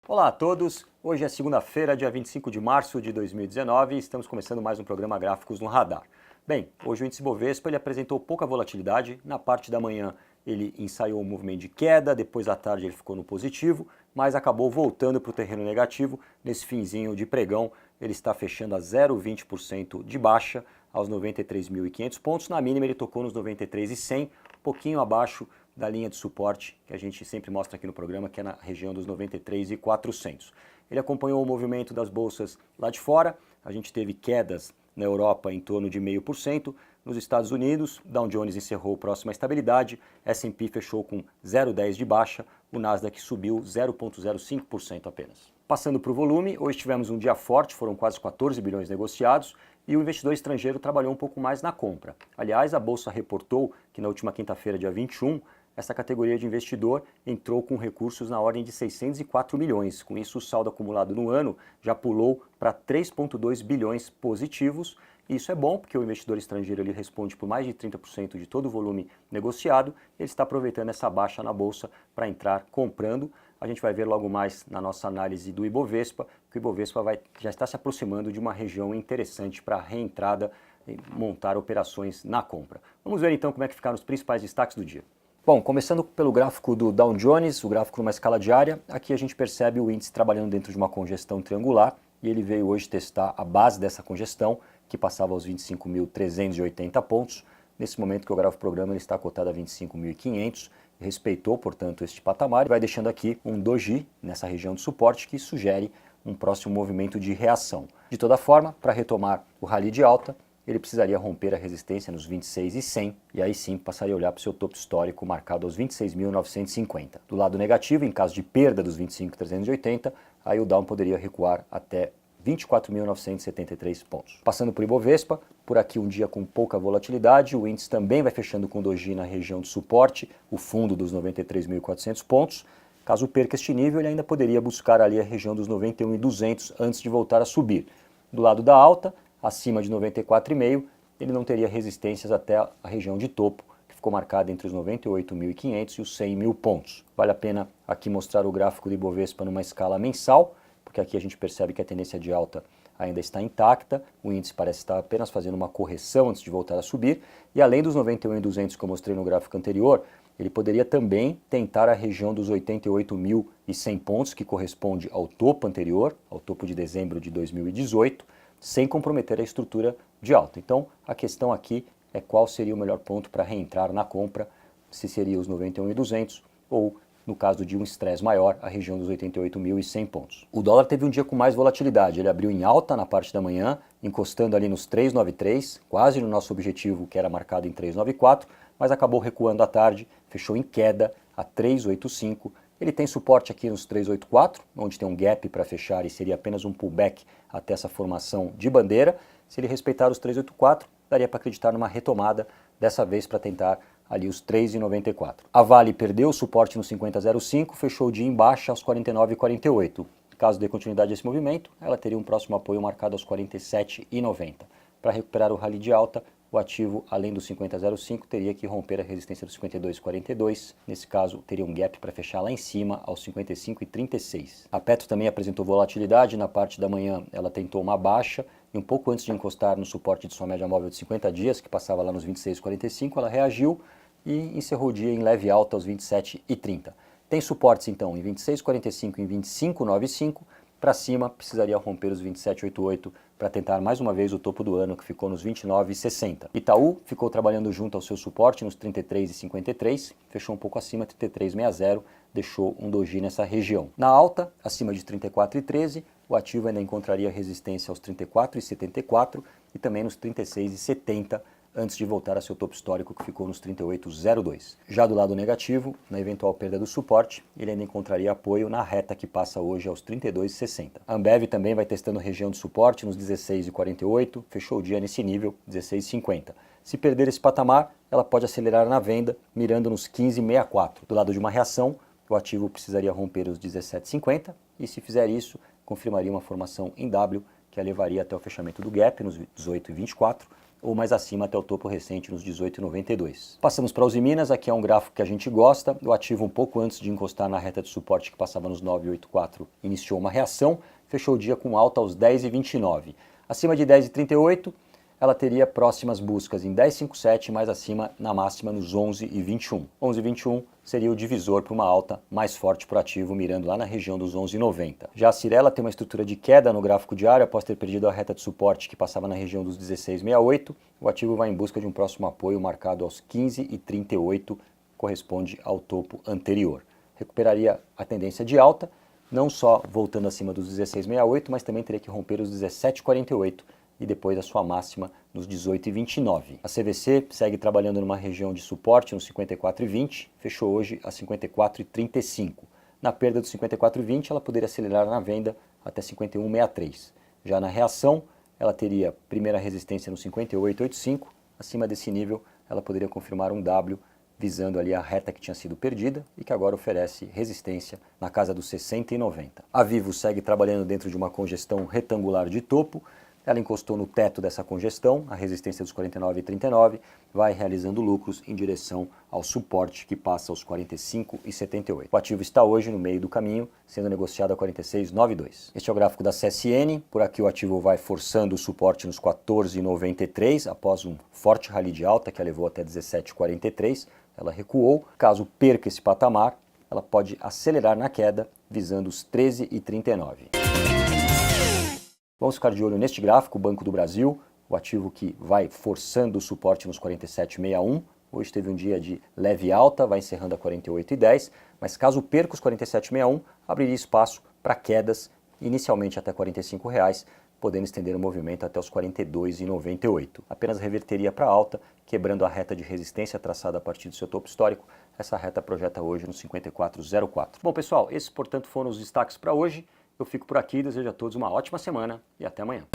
Olá a todos, hoje é segunda-feira, dia 25 de março de 2019 e estamos começando mais um programa Gráficos no Radar. Bem, hoje o índice Bovespa ele apresentou pouca volatilidade, na parte da manhã ele ensaiou um movimento de queda, depois à tarde ele ficou no positivo, mas acabou voltando para o terreno negativo, nesse finzinho de pregão ele está fechando a 0,20% de baixa aos 93.500 pontos, na mínima ele tocou nos 93.100, um pouquinho abaixo da linha de suporte que a gente sempre mostra aqui no programa, que é na região dos 93.400. Ele acompanhou o movimento das bolsas lá de fora, a gente teve quedas na Europa em torno de 0,5%, nos Estados Unidos, Dow Jones encerrou próxima à estabilidade, S&P fechou com 0,10 de baixa, o Nasdaq subiu 0,05% apenas. Passando para o volume, hoje tivemos um dia forte, foram quase 14 bilhões negociados, e o investidor estrangeiro trabalhou um pouco mais na compra. Aliás, a Bolsa reportou que na última quinta-feira, dia 21, essa categoria de investidor entrou com recursos na ordem de 604 milhões. Com isso, o saldo acumulado no ano já pulou para 3,2 bilhões positivos. E isso é bom, porque o investidor estrangeiro ele responde por mais de 30% de todo o volume negociado. Ele está aproveitando essa baixa na Bolsa para entrar comprando. A gente vai ver logo mais na nossa análise do Ibovespa, que o Ibovespa já está se aproximando de uma região interessante para reentrada e montar operações na compra. Vamos ver então como é que ficaram os principais destaques do dia. Bom, começando pelo gráfico do Dow Jones, o gráfico numa escala diária, aqui a gente percebe o índice trabalhando dentro de uma congestão triangular e ele veio hoje testar a base dessa congestão, que passava aos 25.380 pontos. Nesse momento que eu gravo o programa, ele está cotado a 25.500, respeitou, portanto, este patamar e vai deixando aqui um doji nessa região de suporte que sugere um próximo movimento de reação. De toda forma, para retomar o rally de alta, ele precisaria romper a resistência nos 26.100 e aí sim passaria a olhar para o seu topo histórico marcado aos 26.950. Do lado negativo, em caso de perda dos 25.380, aí o Dow poderia recuar até 24.973 pontos. Passando por Ibovespa, por aqui um dia com pouca volatilidade, o índice também vai fechando com doji na região de suporte, o fundo dos 93.400 pontos. Caso perca este nível, ele ainda poderia buscar ali a região dos 91.200 antes de voltar a subir. Do lado da alta, acima de 94,5, ele não teria resistências até a região de topo, que ficou marcada entre os 98.500 e os 100.000 pontos. Vale a pena aqui mostrar o gráfico do Ibovespa numa escala mensal, porque aqui a gente percebe que a tendência de alta ainda está intacta, o índice parece estar apenas fazendo uma correção antes de voltar a subir, e além dos 91.200 que eu mostrei no gráfico anterior, ele poderia também tentar a região dos 88.100 pontos, que corresponde ao topo anterior, ao topo de dezembro de 2018, sem comprometer a estrutura de alta. Então, a questão aqui é qual seria o melhor ponto para reentrar na compra, se seria os 91.200 ou, no caso de um estresse maior, a região dos 88.100 pontos. O dólar teve um dia com mais volatilidade, ele abriu em alta na parte da manhã, encostando ali nos 3,93, quase no nosso objetivo que era marcado em 3,94, mas acabou recuando à tarde, fechou em queda a 3,85. Ele tem suporte aqui nos 384, onde tem um gap para fechar e seria apenas um pullback até essa formação de bandeira. Se ele respeitar os 384, daria para acreditar numa retomada, dessa vez para tentar ali os 3,94. A Vale perdeu o suporte no 50,05, fechou o dia em baixa aos 49,48. Caso dê continuidade a esse movimento, ela teria um próximo apoio marcado aos 47,90. Para recuperar o rally de alta, o ativo, além do 50,05, teria que romper a resistência do 52,42. Nesse caso, teria um gap para fechar lá em cima aos 55,36. A Petro também apresentou volatilidade. Na parte da manhã, ela tentou uma baixa e um pouco antes de encostar no suporte de sua média móvel de 50 dias, que passava lá nos 26,45, ela reagiu e encerrou o dia em leve alta aos 27,30. Tem suportes, então, em 26,45 e em 25,95. Para cima, precisaria romper os 27,88 para tentar mais uma vez o topo do ano, que ficou nos 29,60. Itaú ficou trabalhando junto ao seu suporte nos 33,53, fechou um pouco acima, 33,60, deixou um doji nessa região. Na alta, acima de 34,13, o ativo ainda encontraria resistência aos 34,74 e também nos 36,70, antes de voltar a seu topo histórico, que ficou nos 38,02. Já do lado negativo, na eventual perda do suporte, ele ainda encontraria apoio na reta que passa hoje aos 32,60. A Ambev também vai testando região de suporte nos 16,48, fechou o dia nesse nível, 16,50. Se perder esse patamar, ela pode acelerar na venda, mirando nos 15,64. Do lado de uma reação, o ativo precisaria romper os 17,50 e, se fizer isso, confirmaria uma formação em W, que a levaria até o fechamento do gap nos 18,24, ou mais acima até o topo recente nos 18,92. Passamos para a Usiminas, aqui é um gráfico que a gente gosta, o ativo um pouco antes de encostar na reta de suporte que passava nos 9,84 iniciou uma reação, fechou o dia com alta aos 10,29. Acima de 10,38 ela teria próximas buscas em 10,57 mais acima na máxima nos 11,21. 11,21 seria o divisor para uma alta mais forte para o ativo, mirando lá na região dos 11,90. Já a Cyrela tem uma estrutura de queda no gráfico diário após ter perdido a reta de suporte que passava na região dos 16,68. O ativo vai em busca de um próximo apoio marcado aos 15,38, corresponde ao topo anterior. Recuperaria a tendência de alta, não só voltando acima dos 16,68, mas também teria que romper os 17,48 e depois a sua máxima nos 18,29. A CVC segue trabalhando numa região de suporte nos 54,20, fechou hoje a 54,35. Na perda dos 54,20 ela poderia acelerar na venda até 51,63. Já na reação ela teria primeira resistência no 58,85, acima desse nível ela poderia confirmar um W visando ali a reta que tinha sido perdida e que agora oferece resistência na casa dos 60,90. A Vivo segue trabalhando dentro de uma congestão retangular de topo. Ela encostou no teto dessa congestão, a resistência dos 49,39, vai realizando lucros em direção ao suporte que passa aos 45,78. O ativo está hoje no meio do caminho, sendo negociado a 46,92. Este é o gráfico da CSN, por aqui o ativo vai forçando o suporte nos 14,93, após um forte rally de alta que a levou até 17,43, ela recuou. Caso perca esse patamar, ela pode acelerar na queda, visando os 13,39. Vamos ficar de olho neste gráfico, o Banco do Brasil, o ativo que vai forçando o suporte nos 47,61. Hoje teve um dia de leve alta, vai encerrando a 48,10, mas caso perca os 47,61, abriria espaço para quedas, inicialmente até R$ 45, podendo estender o movimento até os 42,98. Apenas reverteria para alta, quebrando a reta de resistência traçada a partir do seu topo histórico. Essa reta projeta hoje no 54,04. Bom, pessoal, esses, portanto, foram os destaques para hoje. Eu fico por aqui, desejo a todos uma ótima semana e até amanhã.